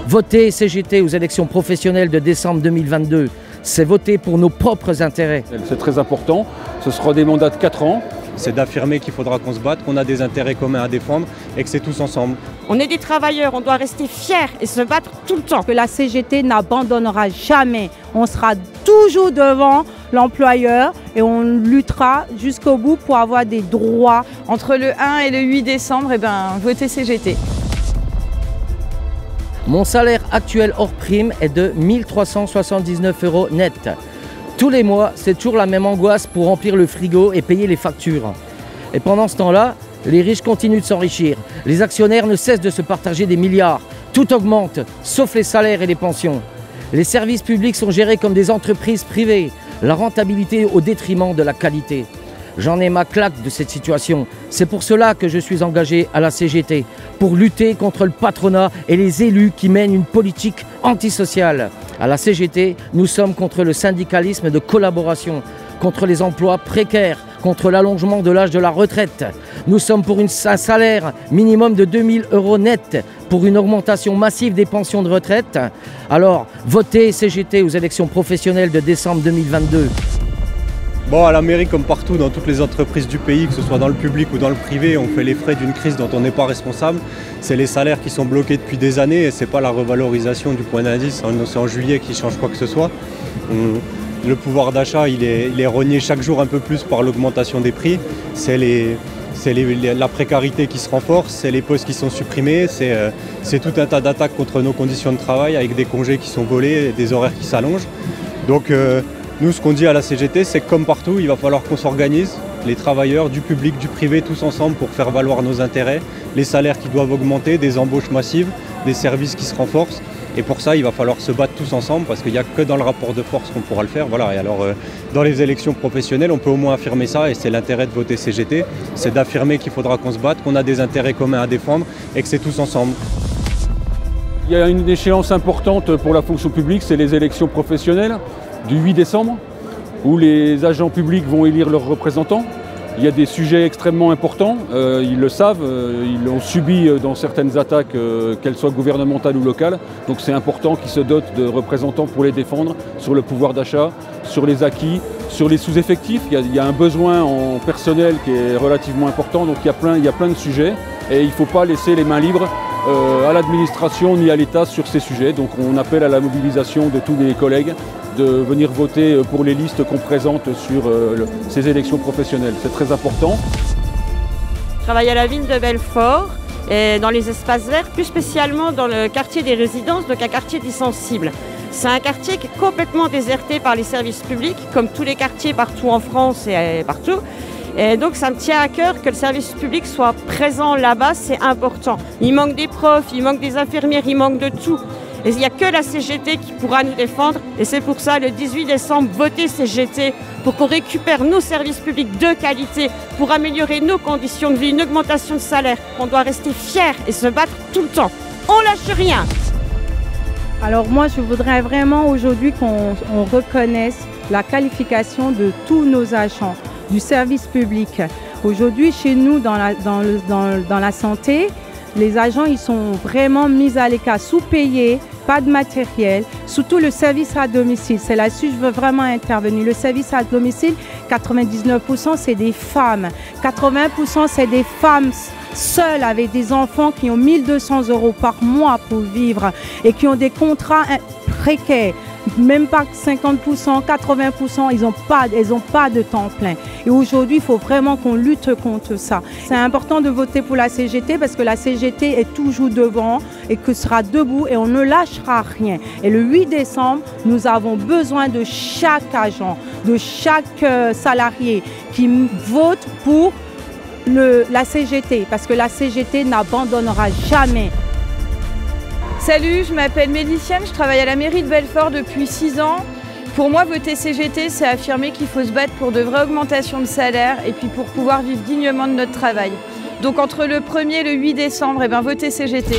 Voter CGT aux élections professionnelles de décembre 2022, c'est voter pour nos propres intérêts. C'est très important, ce sera des mandats de 4 ans. C'est d'affirmer qu'il faudra qu'on se batte, qu'on a des intérêts communs à défendre et que c'est tous ensemble. On est des travailleurs, on doit rester fiers et se battre tout le temps. Que la CGT n'abandonnera jamais. On sera toujours devant l'employeur et on luttera jusqu'au bout pour avoir des droits. Entre le 1 et le 8 décembre, votez CGT. Mon salaire actuel hors prime est de 1 379 € net. Tous les mois, c'est toujours la même angoisse pour remplir le frigo et payer les factures. Et pendant ce temps-là, les riches continuent de s'enrichir. Les actionnaires ne cessent de se partager des milliards. Tout augmente, sauf les salaires et les pensions. Les services publics sont gérés comme des entreprises privées. La rentabilité au détriment de la qualité. J'en ai ma claque de cette situation. C'est pour cela que je suis engagé à la CGT, pour lutter contre le patronat et les élus qui mènent une politique antisociale. À la CGT, nous sommes contre le syndicalisme de collaboration, contre les emplois précaires, contre l'allongement de l'âge de la retraite. Nous sommes pour un salaire minimum de 2 000 € net, pour une augmentation massive des pensions de retraite. Alors, votez CGT aux élections professionnelles de décembre 2022. Bon, à la mairie, comme partout dans toutes les entreprises du pays, que ce soit dans le public ou dans le privé, on fait les frais d'une crise dont on n'est pas responsable. C'est les salaires qui sont bloqués depuis des années et c'est pas la revalorisation du point d'indice. C'est en juillet qui change quoi que ce soit. Le pouvoir d'achat, il est rogné chaque jour un peu plus par l'augmentation des prix. C'est la précarité qui se renforce, c'est les postes qui sont supprimés, c'est tout un tas d'attaques contre nos conditions de travail avec des congés qui sont volés, des horaires qui s'allongent. Donc nous, ce qu'on dit à la CGT, c'est que comme partout, il va falloir qu'on s'organise, les travailleurs, du public, du privé, tous ensemble pour faire valoir nos intérêts, les salaires qui doivent augmenter, des embauches massives, des services qui se renforcent. Et pour ça, il va falloir se battre tous ensemble parce qu'il n'y a que dans le rapport de force qu'on pourra le faire. Voilà. Et alors, dans les élections professionnelles, on peut au moins affirmer ça et c'est l'intérêt de voter CGT, c'est d'affirmer qu'il faudra qu'on se batte, qu'on a des intérêts communs à défendre et que c'est tous ensemble. Il y a une échéance importante pour la fonction publique, c'est les élections professionnelles du 8 décembre, où les agents publics vont élire leurs représentants. Il y a des sujets extrêmement importants, ils le savent, ils ont subi dans certaines attaques, qu'elles soient gouvernementales ou locales. Donc c'est important qu'ils se dotent de représentants pour les défendre sur le pouvoir d'achat, sur les acquis, sur les sous-effectifs. Il y a un besoin en personnel qui est relativement important, donc il y a plein de sujets et il ne faut pas laisser les mains libres à l'administration ni à l'État sur ces sujets. Donc on appelle à la mobilisation de tous les collègues de venir voter pour les listes qu'on présente sur ces élections professionnelles. C'est très important. Je travaille à la ville de Belfort, et dans les espaces verts, plus spécialement dans le quartier des résidences, donc un quartier dit sensible. C'est un quartier qui est complètement déserté par les services publics, comme tous les quartiers partout en France et partout. Et donc ça me tient à cœur que le service public soit présent là-bas, c'est important. Il manque des profs, il manque des infirmières, il manque de tout. Et il n'y a que la CGT qui pourra nous défendre. Et c'est pour ça, le 18 décembre, votez CGT pour qu'on récupère nos services publics de qualité, pour améliorer nos conditions de vie, une augmentation de salaire. On doit rester fiers et se battre tout le temps. On lâche rien. Alors moi, je voudrais vraiment aujourd'hui qu'on reconnaisse la qualification de tous nos agents du service public. Aujourd'hui, chez nous, dans la santé, les agents, ils sont vraiment mis à l'écart, sous-payés, pas de matériel, surtout le service à domicile. C'est là-dessus que je veux vraiment intervenir. Le service à domicile, 99% c'est des femmes. 80% c'est des femmes seules avec des enfants qui ont 1 200 € par mois pour vivre et qui ont des contrats précaires. Même pas 50%, 80%, ils n'ont pas de temps plein. Et aujourd'hui, il faut vraiment qu'on lutte contre ça. C'est important de voter pour la CGT parce que la CGT est toujours devant et que sera debout et on ne lâchera rien. Et le 8 décembre, nous avons besoin de chaque agent, de chaque salarié qui vote pour la CGT parce que la CGT n'abandonnera jamais. Salut, je m'appelle Méliciane, je travaille à la mairie de Belfort depuis 6 ans. Pour moi, voter CGT, c'est affirmer qu'il faut se battre pour de vraies augmentations de salaire et puis pour pouvoir vivre dignement de notre travail. Donc entre le 1er et le 8 décembre, votez CGT.